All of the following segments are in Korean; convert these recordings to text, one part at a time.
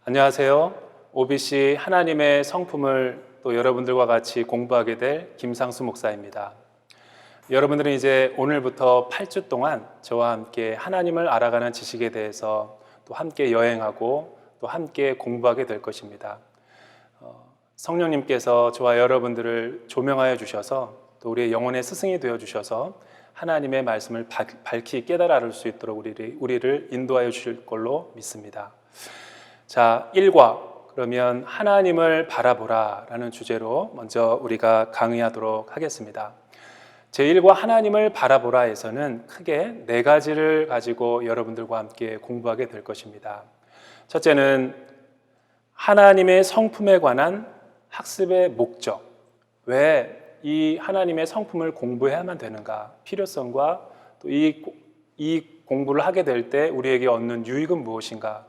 안녕하세요. OBC 하나님의 성품을 또 여러분들과 같이 공부하게 될 김상수 목사입니다. 여러분들은 이제 오늘부터 8주 동안 저와 함께 하나님을 알아가는 지식에 대해서 또 함께 여행하고 또 함께 공부하게 될 것입니다. 성령님께서 저와 여러분들을 조명하여 주셔서 또 우리의 영혼의 스승이 되어 주셔서 하나님의 말씀을 밝히 깨달아 알 수 있도록 우리를 인도하여 주실 걸로 믿습니다. 자, 1과 그러면 하나님을 바라보라 라는 주제로 먼저 우리가 강의하도록 하겠습니다. 제1과 하나님을 바라보라에서는 크게 4가지를 가지고 여러분들과 함께 공부하게 될 것입니다. 첫째는 하나님의 성품에 관한 학습의 목적, 왜 이 하나님의 성품을 공부해야만 되는가, 필요성과 또 이 공부를 하게 될 때 우리에게 얻는 유익은 무엇인가,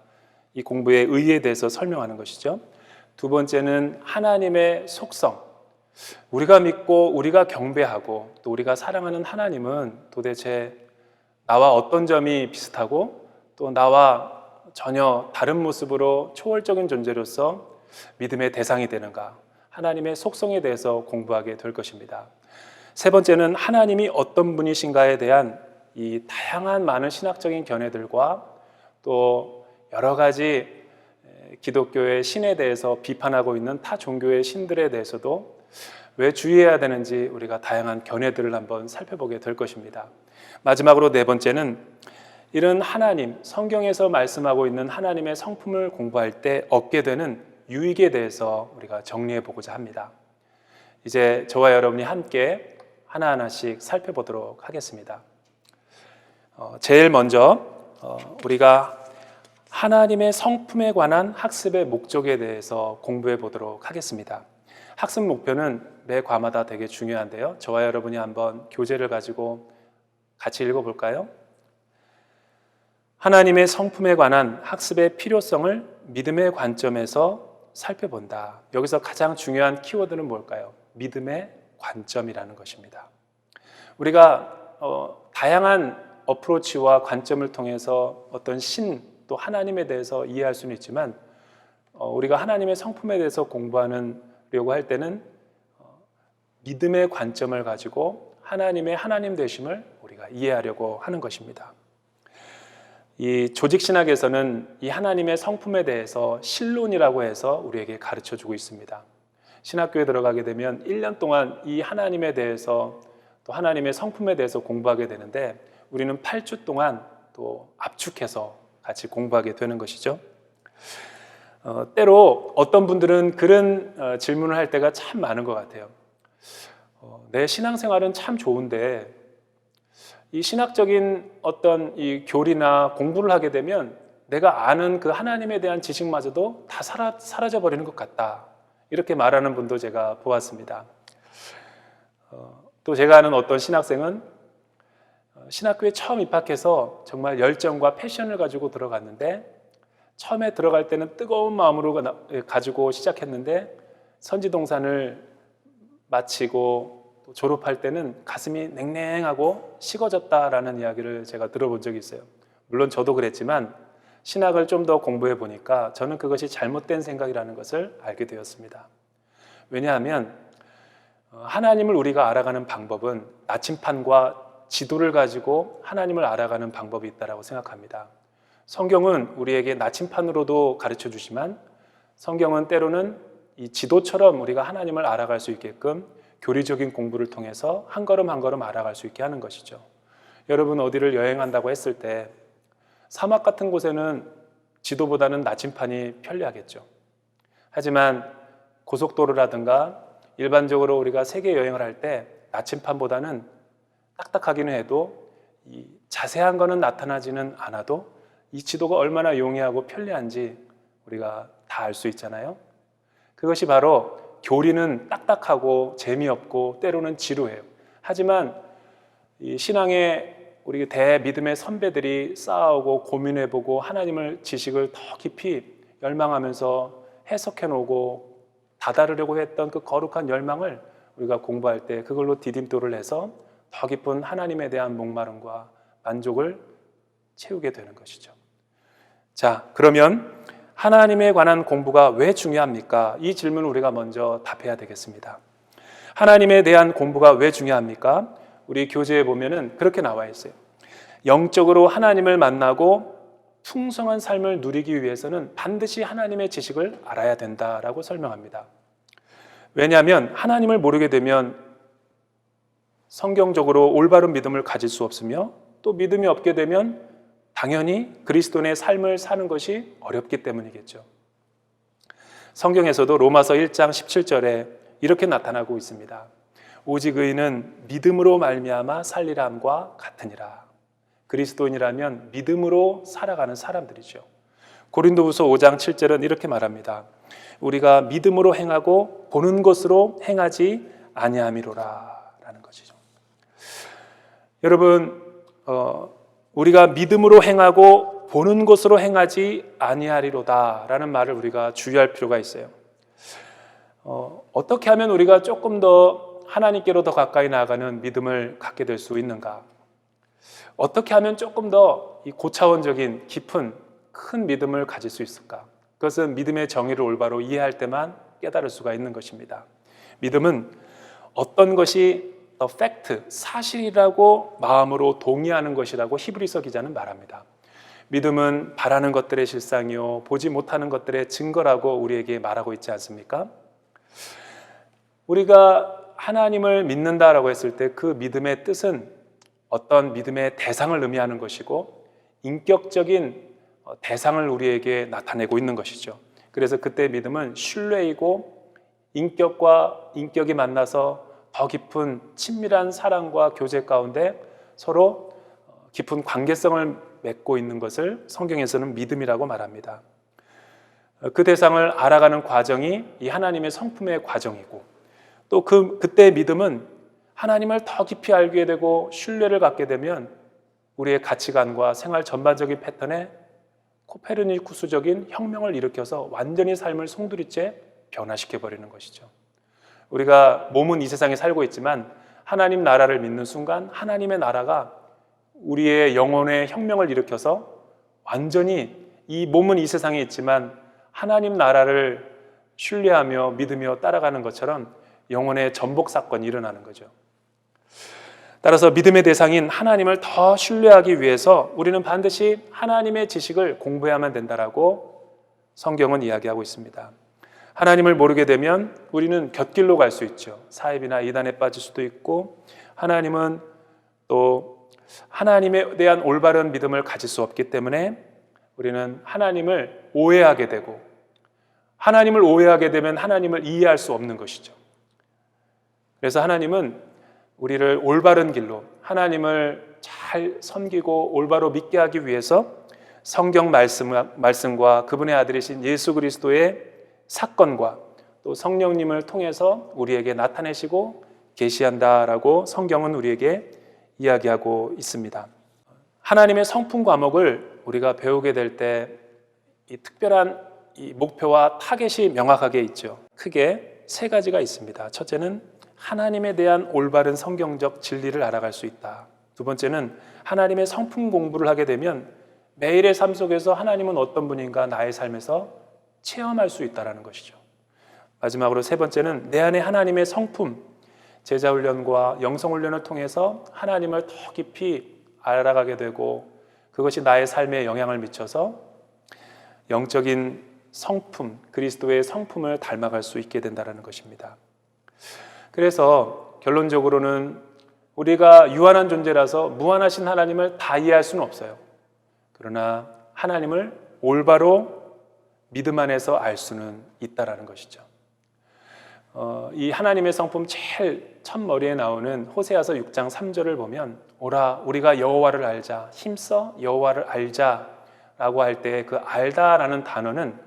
이 공부의 의의에 대해서 설명하는 것이죠. 두 번째는 하나님의 속성, 우리가 믿고 우리가 경배하고 또 우리가 사랑하는 하나님은 도대체 나와 어떤 점이 비슷하고 또 나와 전혀 다른 모습으로 초월적인 존재로서 믿음의 대상이 되는가, 하나님의 속성에 대해서 공부하게 될 것입니다. 세 번째는 하나님이 어떤 분이신가에 대한 이 다양한 많은 신학적인 견해들과 또 여러 가지 기독교의 신에 대해서 비판하고 있는 타 종교의 신들에 대해서도 왜 주의해야 되는지 우리가 다양한 견해들을 한번 살펴보게 될 것입니다. 마지막으로 4번째는 이런 하나님, 성경에서 말씀하고 있는 하나님의 성품을 공부할 때 얻게 되는 유익에 대해서 우리가 정리해 보고자 합니다. 이제 저와 여러분이 함께 하나하나씩 살펴보도록 하겠습니다. 제일 먼저 우리가 하나님의 성품에 관한 학습의 목적에 대해서 공부해 보도록 하겠습니다. 학습 목표는 매 과마다 되게 중요한데요. 저와 여러분이 한번 교재를 가지고 같이 읽어볼까요? 하나님의 성품에 관한 학습의 필요성을 믿음의 관점에서 살펴본다. 여기서 가장 중요한 키워드는 뭘까요? 믿음의 관점이라는 것입니다. 우리가 다양한 어프로치와 관점을 통해서 어떤 신, 또 하나님에 대해서 이해할 수는 있지만 우리가 하나님의 성품에 대해서 공부하려고 할 때는 믿음의 관점을 가지고 하나님의 하나님 되심을 우리가 이해하려고 하는 것입니다. 이 조직신학에서는 이 하나님의 성품에 대해서 신론이라고 해서 우리에게 가르쳐주고 있습니다. 신학교에 들어가게 되면 1년 동안 이 하나님에 대해서 또 하나님의 성품에 대해서 공부하게 되는데 우리는 8주 동안 또 압축해서 같이 공부하게 되는 것이죠. 때로 어떤 분들은 그런 질문을 할 때가 참 많은 것 같아요. 내 신앙생활은 참 좋은데 이 신학적인 어떤 이 교리나 공부를 하게 되면 내가 아는 그 하나님에 대한 지식마저도 다 사라져 버리는 것 같다. 이렇게 말하는 분도 제가 보았습니다. 또 제가 아는 어떤 신학생은 신학교에 처음 입학해서 정말 열정과 패션을 가지고 들어갔는데 처음에 들어갈 때는 뜨거운 마음으로 가지고 시작했는데 선지동산을 마치고 또 졸업할 때는 가슴이 냉랭하고 식어졌다라는 이야기를 제가 들어본 적이 있어요. 물론 저도 그랬지만 신학을 좀 더 공부해 보니까 저는 그것이 잘못된 생각이라는 것을 알게 되었습니다. 왜냐하면 하나님을 우리가 알아가는 방법은 나침판과 지도를 가지고 하나님을 알아가는 방법이 있다고 생각합니다. 성경은 우리에게 나침판으로도 가르쳐 주지만 성경은 때로는 이 지도처럼 우리가 하나님을 알아갈 수 있게끔 교리적인 공부를 통해서 한 걸음 한 걸음 알아갈 수 있게 하는 것이죠. 여러분 어디를 여행한다고 했을 때 사막 같은 곳에는 지도보다는 나침판이 편리하겠죠. 하지만 고속도로라든가 일반적으로 우리가 세계 여행을 할 때 나침판보다는 딱딱하기는 해도 이 자세한 거는 나타나지는 않아도 이 지도가 얼마나 용이하고 편리한지 우리가 다 알 수 있잖아요. 그것이 바로 교리는 딱딱하고 재미없고 때로는 지루해요. 하지만 이 신앙의 우리 대믿음의 선배들이 쌓아오고 고민해보고 하나님을 지식을 더 깊이 열망하면서 해석해놓고 다다르려고 했던 그 거룩한 열망을 우리가 공부할 때 그걸로 디딤돌을 해서 더 깊은 하나님에 대한 목마름과 만족을 채우게 되는 것이죠. 자, 그러면 하나님에 관한 공부가 왜 중요합니까? 이 질문을 우리가 먼저 답해야 되겠습니다. 하나님에 대한 공부가 왜 중요합니까? 우리 교재에 보면은 그렇게 나와 있어요. 영적으로 하나님을 만나고 풍성한 삶을 누리기 위해서는 반드시 하나님의 지식을 알아야 된다라고 설명합니다. 왜냐하면 하나님을 모르게 되면 성경적으로 올바른 믿음을 가질 수 없으며, 또 믿음이 없게 되면 당연히 그리스도인의 삶을 사는 것이 어렵기 때문이겠죠. 성경에서도 로마서 1장 17절에 이렇게 나타나고 있습니다. 오직 의인은 믿음으로 말미암아 살리라 함과 같으니라. 그리스도인이라면 믿음으로 살아가는 사람들이죠. 고린도후서 5장 7절은 이렇게 말합니다. 우리가 믿음으로 행하고 보는 것으로 행하지 아니함이로라 라는 것이죠. 여러분, 우리가 믿음으로 행하고 보는 것으로 행하지 아니하리로다 라는 말을 우리가 주의할 필요가 있어요. 어떻게 하면 우리가 조금 더 하나님께로 더 가까이 나아가는 믿음을 갖게 될 수 있는가? 어떻게 하면 조금 더 이 고차원적인 깊은 큰 믿음을 가질 수 있을까? 그것은 믿음의 정의를 올바로 이해할 때만 깨달을 수가 있는 것입니다. 믿음은 어떤 것이 the fact, 사실이라고 마음으로 동의하는 것이라고 히브리서 기자는 말합니다. 믿음은 바라는 것들의 실상이요 보지 못하는 것들의 증거라고 우리에게 말하고 있지 않습니까? 우리가 하나님을 믿는다라고 했을 때 그 믿음의 뜻은 어떤 믿음의 대상을 의미하는 것이고 인격적인 대상을 우리에게 나타내고 있는 것이죠. 그래서 그때 믿음은 신뢰이고 인격과 인격이 만나서 더 깊은 친밀한 사랑과 교제 가운데 서로 깊은 관계성을 맺고 있는 것을 성경에서는 믿음이라고 말합니다. 그 대상을 알아가는 과정이 이 하나님의 성품의 과정이고, 또 그때 믿음은 하나님을 더 깊이 알게 되고 신뢰를 갖게 되면 우리의 가치관과 생활 전반적인 패턴에 코페르니쿠스적인 혁명을 일으켜서 완전히 삶을 송두리째 변화시켜버리는 것이죠. 우리가 몸은 이 세상에 살고 있지만 하나님 나라를 믿는 순간 하나님의 나라가 우리의 영혼의 혁명을 일으켜서 완전히 이 몸은 이 세상에 있지만 하나님 나라를 신뢰하며 믿으며 따라가는 것처럼 영혼의 전복 사건이 일어나는 거죠. 따라서 믿음의 대상인 하나님을 더 신뢰하기 위해서 우리는 반드시 하나님의 지식을 공부해야만 된다라고 성경은 이야기하고 있습니다. 하나님을 모르게 되면 우리는 곁길로 갈 수 있죠. 사입이나 이단에 빠질 수도 있고, 하나님은 또 하나님에 대한 올바른 믿음을 가질 수 없기 때문에 우리는 하나님을 오해하게 되고, 하나님을 오해하게 되면 하나님을 이해할 수 없는 것이죠. 그래서 하나님은 우리를 올바른 길로, 하나님을 잘 섬기고 올바로 믿게 하기 위해서 성경 말씀과 그분의 아들이신 예수 그리스도의 사건과 또 성령님을 통해서 우리에게 나타내시고 계시한다라고 성경은 우리에게 이야기하고 있습니다. 하나님의 성품 과목을 우리가 배우게 될 때 이 특별한 이 목표와 타겟이 명확하게 있죠. 크게 세 가지가 있습니다. 첫째는 하나님에 대한 올바른 성경적 진리를 알아갈 수 있다. 두 번째는 하나님의 성품 공부를 하게 되면 매일의 삶 속에서 하나님은 어떤 분인가 나의 삶에서 체험할 수 있다는 것이죠. 마지막으로 세 번째는 내 안에 하나님의 성품, 제자훈련과 영성훈련을 통해서 하나님을 더 깊이 알아가게 되고 그것이 나의 삶에 영향을 미쳐서 영적인 성품, 그리스도의 성품을 닮아갈 수 있게 된다는 것입니다. 그래서 결론적으로는 우리가 유한한 존재라서 무한하신 하나님을 다 이해할 수는 없어요. 그러나 하나님을 올바로 믿음 안에서 알 수는 있다라는 것이죠. 이 하나님의 성품 제일 첫머리에 나오는 호세아서 6장 3절을 보면 오라 우리가 여호와를 알자, 힘써 여호와를 알자라고 할 때 그 알다라는 단어는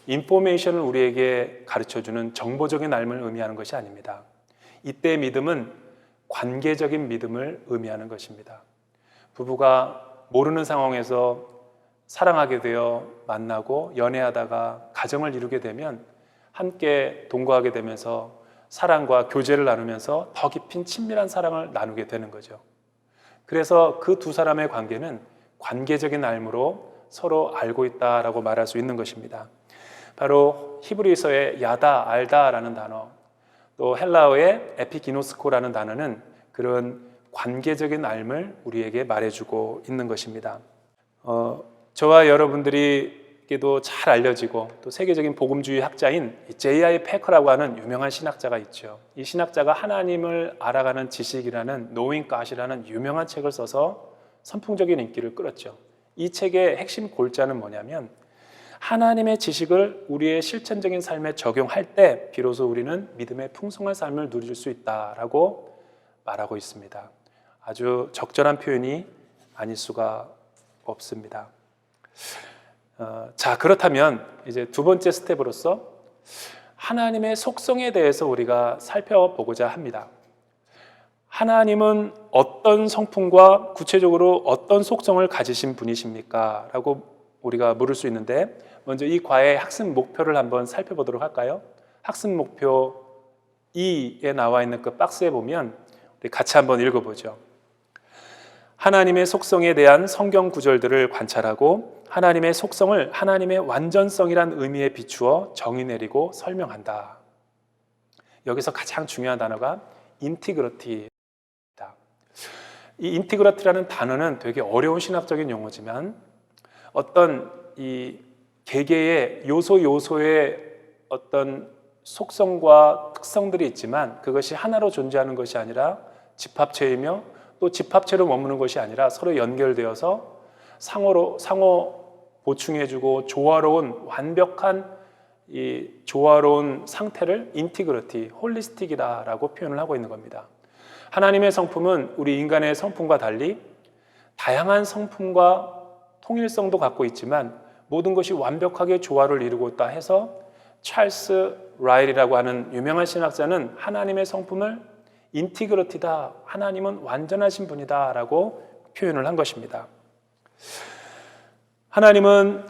인포메이션을 우리에게 가르쳐주는 정보적인 알을 의미하는 것이 아닙니다. 이때 믿음은 관계적인 믿음을 의미하는 것입니다. 부부가 모르는 상황에서 사랑하게 되어 만나고 연애하다가 가정을 이루게 되면 함께 동거하게 되면서 사랑과 교제를 나누면서 더 깊은 친밀한 사랑을 나누게 되는 거죠. 그래서 그 두 사람의 관계는 관계적인 알무로 서로 알고 있다라고 말할 수 있는 것입니다. 바로 히브리서의 야다, 알다라는 단어, 또 헬라어의 에피기노스코라는 단어는 그런 관계적인 알을 우리에게 말해주고 있는 것입니다. 저와 여러분들에게도 잘 알려지고 또 세계적인 복음주의 학자인 J.I. 패커라고 하는 유명한 신학자가 있죠. 이 신학자가 하나님을 알아가는 지식이라는 Knowing God이라는 유명한 책을 써서 선풍적인 인기를 끌었죠. 이 책의 핵심 골자는 뭐냐면 하나님의 지식을 우리의 실천적인 삶에 적용할 때 비로소 우리는 믿음의 풍성한 삶을 누릴 수 있다라고 말하고 있습니다. 아주 적절한 표현이 아닐 수가 없습니다. 자, 그렇다면 이제 두 번째 스텝으로서 하나님의 속성에 대해서 우리가 살펴보고자 합니다. 하나님은 어떤 성품과 구체적으로 어떤 속성을 가지신 분이십니까? 라고 우리가 물을 수 있는데 먼저 이 과의 학습 목표를 한번 살펴보도록 할까요? 학습 목표 2에 나와 있는 그 박스에 보면 우리 같이 한번 읽어보죠. 하나님의 속성에 대한 성경 구절들을 관찰하고 하나님의 속성을 하나님의 완전성이란 의미에 비추어 정의 내리고 설명한다. 여기서 가장 중요한 단어가 인티그러티입니다. 이 인티그러티라는 단어는 되게 어려운 신학적인 용어지만 어떤 이 개개의 요소의 어떤 속성과 특성들이 있지만 그것이 하나로 존재하는 것이 아니라 집합체이며 또 집합체로 머무는 것이 아니라 서로 연결되어서 상호 보충해주고 조화로운 완벽한 이 조화로운 상태를 인티그러티, 홀리스틱이다라고 표현을 하고 있는 겁니다. 하나님의 성품은 우리 인간의 성품과 달리 다양한 성품과 통일성도 갖고 있지만 모든 것이 완벽하게 조화를 이루고 있다 해서 찰스 라일이라고 하는 유명한 신학자는 하나님의 성품을 인티그러티다, 하나님은 완전하신 분이다 라고 표현을 한 것입니다. 하나님은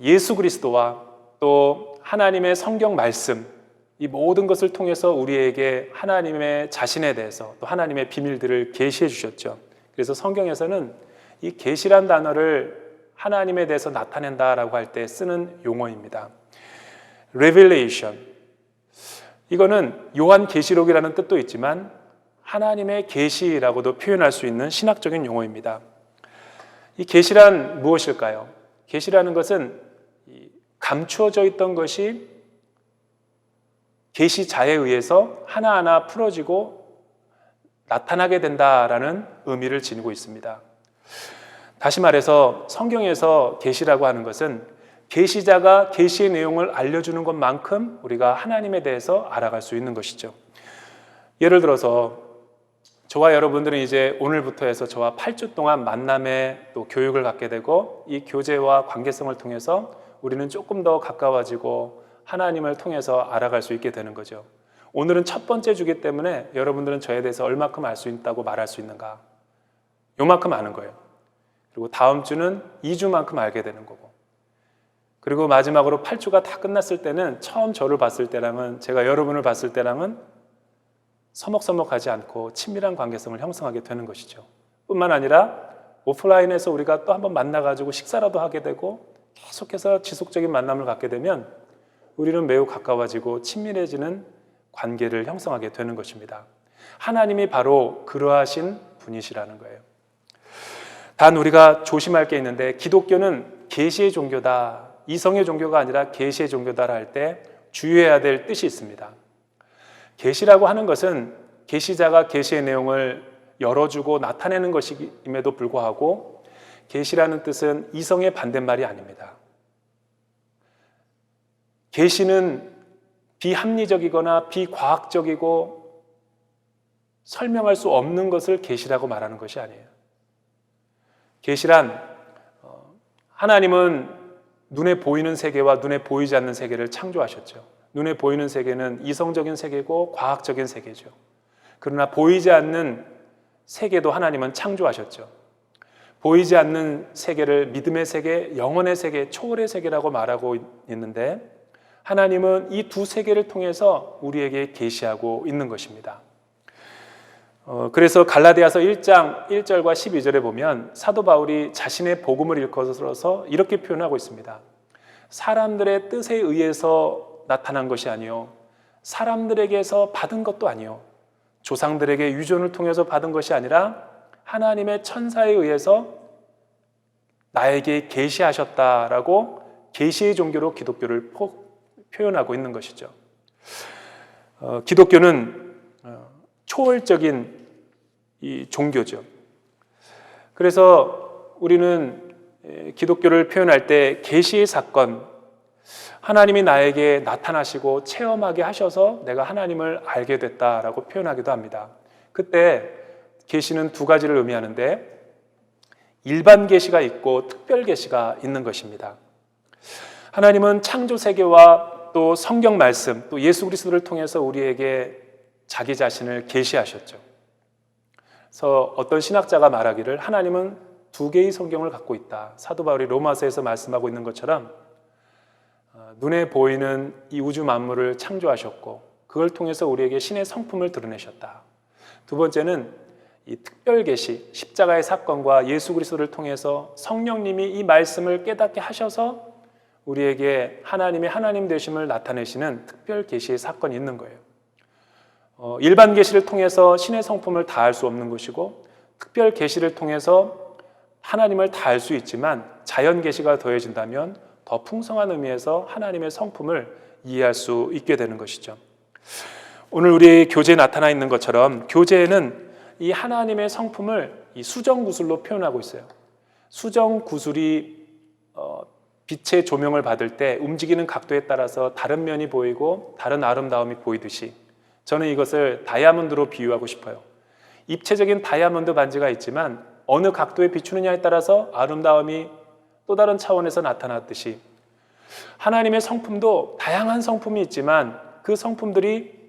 예수 그리스도와 또 하나님의 성경 말씀, 이 모든 것을 통해서 우리에게 하나님의 자신에 대해서 또 하나님의 비밀들을 계시해 주셨죠. 그래서 성경에서는 이 계시란 단어를 하나님에 대해서 나타낸다라고 할 때 쓰는 용어입니다. Revelation. 이거는 요한 계시록이라는 뜻도 있지만 하나님의 계시라고도 표현할 수 있는 신학적인 용어입니다. 이 계시란 무엇일까요? 계시라는 것은 감추어져 있던 것이 계시자에 의해서 하나하나 풀어지고 나타나게 된다라는 의미를 지니고 있습니다. 다시 말해서 성경에서 계시라고 하는 것은 계시자가 계시의 내용을 알려주는 것만큼 우리가 하나님에 대해서 알아갈 수 있는 것이죠. 예를 들어서 저와 여러분들은 이제 오늘부터 해서 저와 8주 동안 만남의 또 교육을 갖게 되고 이 교제와 관계성을 통해서 우리는 조금 더 가까워지고 하나님을 통해서 알아갈 수 있게 되는 거죠. 오늘은 첫 번째 주기 때문에 여러분들은 저에 대해서 얼마큼 알 수 있다고 말할 수 있는가? 요만큼 아는 거예요. 그리고 다음 주는 2주만큼 알게 되는 거고, 그리고 마지막으로 8주가 다 끝났을 때는 처음 저를 봤을 때랑은 제가 여러분을 봤을 때랑은 서먹서먹하지 않고 친밀한 관계성을 형성하게 되는 것이죠. 뿐만 아니라 오프라인에서 우리가 또 한번 만나가지고 식사라도 하게 되고 계속해서 지속적인 만남을 갖게 되면 우리는 매우 가까워지고 친밀해지는 관계를 형성하게 되는 것입니다. 하나님이 바로 그러하신 분이시라는 거예요. 단 우리가 조심할 게 있는데 기독교는 계시의 종교다, 이성의 종교가 아니라 계시의 종교다라 할 때 주의해야 될 뜻이 있습니다. 계시라고 하는 것은 계시자가 계시의 내용을 열어주고 나타내는 것임에도 불구하고 계시라는 뜻은 이성의 반대말이 아닙니다. 계시는 비합리적이거나 비과학적이고 설명할 수 없는 것을 계시라고 말하는 것이 아니에요. 계시란 하나님은 눈에 보이는 세계와 눈에 보이지 않는 세계를 창조하셨죠. 눈에 보이는 세계는 이성적인 세계고 과학적인 세계죠. 그러나 보이지 않는 세계도 하나님은 창조하셨죠. 보이지 않는 세계를 믿음의 세계, 영혼의 세계, 초월의 세계라고 말하고 있는데 하나님은 이 두 세계를 통해서 우리에게 계시하고 있는 것입니다. 그래서 갈라디아서 1장 1절과 12절에 보면 사도 바울이 자신의 복음을 일컬어서 이렇게 표현하고 있습니다. 사람들의 뜻에 의해서 나타난 것이 아니요 사람들에게서 받은 것도 아니요 조상들에게 유전을 통해서 받은 것이 아니라 하나님의 천사에 의해서 나에게 계시하셨다라고 계시의 종교로 기독교를 표현하고 있는 것이죠. 기독교는 초월적인 이 종교죠. 그래서 우리는 기독교를 표현할 때 계시의 사건, 하나님이 나에게 나타나시고 체험하게 하셔서 내가 하나님을 알게 됐다라고 표현하기도 합니다. 그때 계시는 두 가지를 의미하는데 일반 계시가 있고 특별 계시가 있는 것입니다. 하나님은 창조 세계와 또 성경 말씀, 또 예수 그리스도를 통해서 우리에게 자기 자신을 계시하셨죠. 그래서 어떤 신학자가 말하기를 하나님은 두 개의 성경을 갖고 있다. 사도 바울이 로마서에서 말씀하고 있는 것처럼 눈에 보이는 이 우주 만물을 창조하셨고 그걸 통해서 우리에게 신의 성품을 드러내셨다. 두 번째는 이 특별 계시, 십자가의 사건과 예수 그리스도를 통해서 성령님이 이 말씀을 깨닫게 하셔서 우리에게 하나님의 하나님 되심을 나타내시는 특별 계시의 사건이 있는 거예요. 일반 계시를 통해서 신의 성품을 다할 수 없는 것이고 특별 계시를 통해서 하나님을 다할 수 있지만 자연 계시가 더해진다면 더 풍성한 의미에서 하나님의 성품을 이해할 수 있게 되는 것이죠. 오늘 우리 교재에 나타나 있는 것처럼 교재에는 이 하나님의 성품을 이 수정구슬로 표현하고 있어요. 수정구슬이 빛의 조명을 받을 때 움직이는 각도에 따라서 다른 면이 보이고 다른 아름다움이 보이듯이 저는 이것을 다이아몬드로 비유하고 싶어요. 입체적인 다이아몬드 반지가 있지만 어느 각도에 비추느냐에 따라서 아름다움이 또 다른 차원에서 나타났듯이 하나님의 성품도 다양한 성품이 있지만 그 성품들이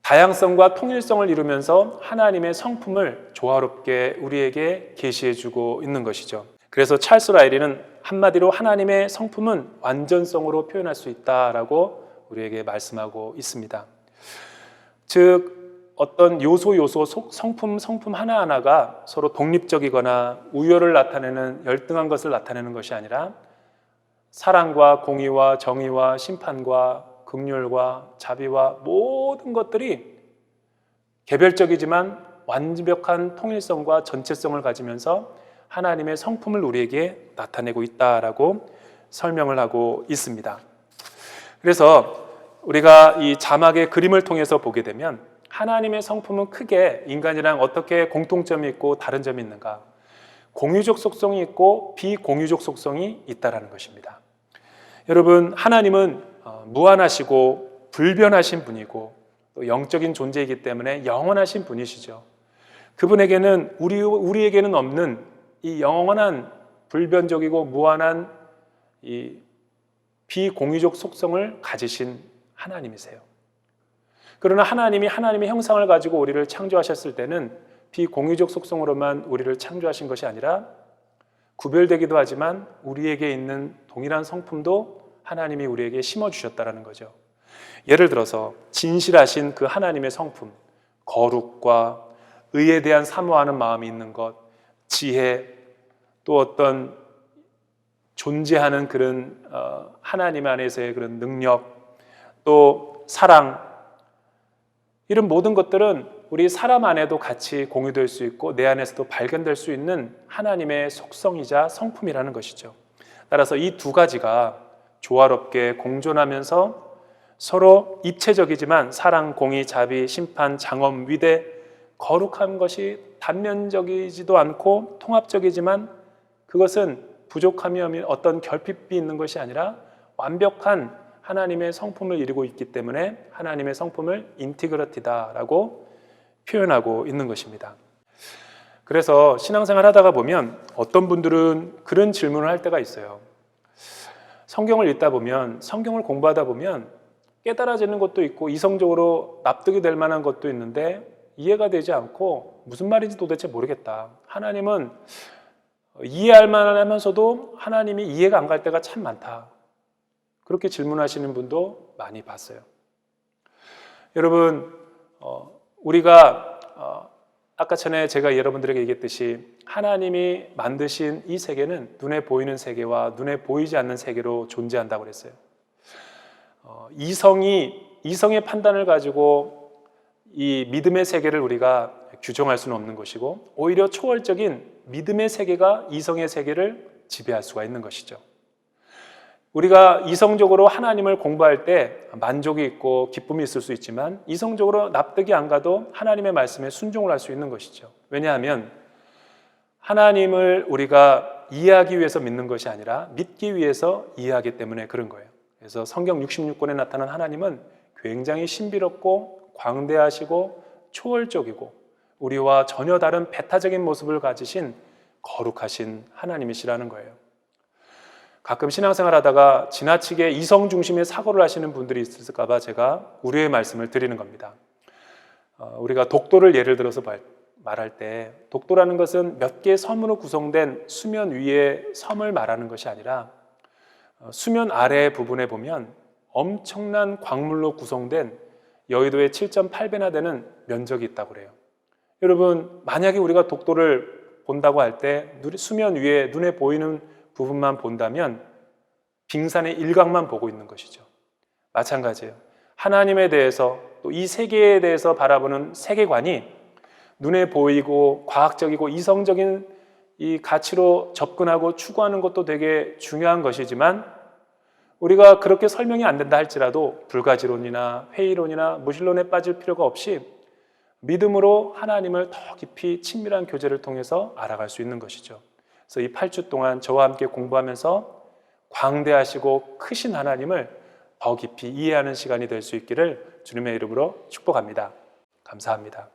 다양성과 통일성을 이루면서 하나님의 성품을 조화롭게 우리에게 계시해주고 있는 것이죠. 그래서 찰스 라일리는 한마디로 하나님의 성품은 완전성으로 표현할 수 있다라고 우리에게 말씀하고 있습니다. 즉 어떤 요소 성품 하나하나가 서로 독립적이거나 우열을 나타내는 열등한 것을 나타내는 것이 아니라 사랑과 공의와 정의와 심판과 긍휼과 자비와 모든 것들이 개별적이지만 완벽한 통일성과 전체성을 가지면서 하나님의 성품을 우리에게 나타내고 있다라고 설명을 하고 있습니다. 그래서 우리가 이 자막의 그림을 통해서 보게 되면 하나님의 성품은 크게 인간이랑 어떻게 공통점이 있고 다른 점이 있는가? 공유적 속성이 있고 비공유적 속성이 있다라는 것입니다. 여러분, 하나님은 무한하시고 불변하신 분이고 또 영적인 존재이기 때문에 영원하신 분이시죠. 그분에게는 우리에게는 없는 이 영원한 불변적이고 무한한 이 비공유적 속성을 가지신 하나님이세요. 그러나 하나님이 하나님의 형상을 가지고 우리를 창조하셨을 때는 비공유적 속성으로만 우리를 창조하신 것이 아니라 구별되기도 하지만 우리에게 있는 동일한 성품도 하나님이 우리에게 심어주셨다는 거죠. 예를 들어서 진실하신 그 하나님의 성품, 거룩과 의에 대한 사모하는 마음이 있는 것, 지혜, 또 어떤 존재하는 그런 하나님 안에서의 그런 능력, 또 사랑, 이런 모든 것들은 우리 사람 안에도 같이 공유될 수 있고 내 안에서도 발견될 수 있는 하나님의 속성이자 성품이라는 것이죠. 따라서 이 두 가지가 조화롭게 공존하면서 서로 입체적이지만 사랑, 공의, 자비, 심판, 장엄, 위대, 거룩한 것이 단면적이지도 않고 통합적이지만 그것은 부족함이 어떤 결핍이 있는 것이 아니라 완벽한 하나님의 성품을 이루고 있기 때문에 하나님의 성품을 인티그리티다라고 표현하고 있는 것입니다. 그래서 신앙생활 하다가 보면 어떤 분들은 그런 질문을 할 때가 있어요. 성경을 읽다 보면, 성경을 공부하다 보면 깨달아지는 것도 있고 이성적으로 납득이 될 만한 것도 있는데 이해가 되지 않고 무슨 말인지 도대체 모르겠다. 하나님은 이해할 만하면서도 하나님이 이해가 안 갈 때가 참 많다. 그렇게 질문하시는 분도 많이 봤어요. 여러분, 우리가 아까 전에 제가 여러분들에게 얘기했듯이 하나님이 만드신 이 세계는 눈에 보이는 세계와 눈에 보이지 않는 세계로 존재한다고 그랬어요. 이성의 판단을 가지고 이 믿음의 세계를 우리가 규정할 수는 없는 것이고, 오히려 초월적인 믿음의 세계가 이성의 세계를 지배할 수가 있는 것이죠. 우리가 이성적으로 하나님을 공부할 때 만족이 있고 기쁨이 있을 수 있지만, 이성적으로 납득이 안 가도 하나님의 말씀에 순종을 할 수 있는 것이죠. 왜냐하면 하나님을 우리가 이해하기 위해서 믿는 것이 아니라 믿기 위해서 이해하기 때문에 그런 거예요. 그래서 성경 66권에 나타난 하나님은 굉장히 신비롭고 광대하시고 초월적이고 우리와 전혀 다른 배타적인 모습을 가지신 거룩하신 하나님이시라는 거예요. 가끔 신앙생활 하다가 지나치게 이성 중심의 사고를 하시는 분들이 있을까 봐 제가 우려의 말씀을 드리는 겁니다. 우리가 독도를 예를 들어서 말할 때, 독도라는 것은 몇 개의 섬으로 구성된 수면 위의 섬을 말하는 것이 아니라 수면 아래 부분에 보면 엄청난 광물로 구성된 여의도의 7.8배나 되는 면적이 있다고 그래요. 여러분, 만약에 우리가 독도를 본다고 할 때 수면 위에 눈에 보이는 부분만 본다면 빙산의 일각만 보고 있는 것이죠. 마찬가지예요. 하나님에 대해서, 또 이 세계에 대해서 바라보는 세계관이 눈에 보이고 과학적이고 이성적인 이 가치로 접근하고 추구하는 것도 되게 중요한 것이지만, 우리가 그렇게 설명이 안 된다 할지라도 불가지론이나 회의론이나 무신론에 빠질 필요가 없이 믿음으로 하나님을 더 깊이 친밀한 교제를 통해서 알아갈 수 있는 것이죠. 그래서 이 8주 동안 저와 함께 공부하면서 광대하시고 크신 하나님을 더 깊이 이해하는 시간이 될 수 있기를 주님의 이름으로 축복합니다. 감사합니다.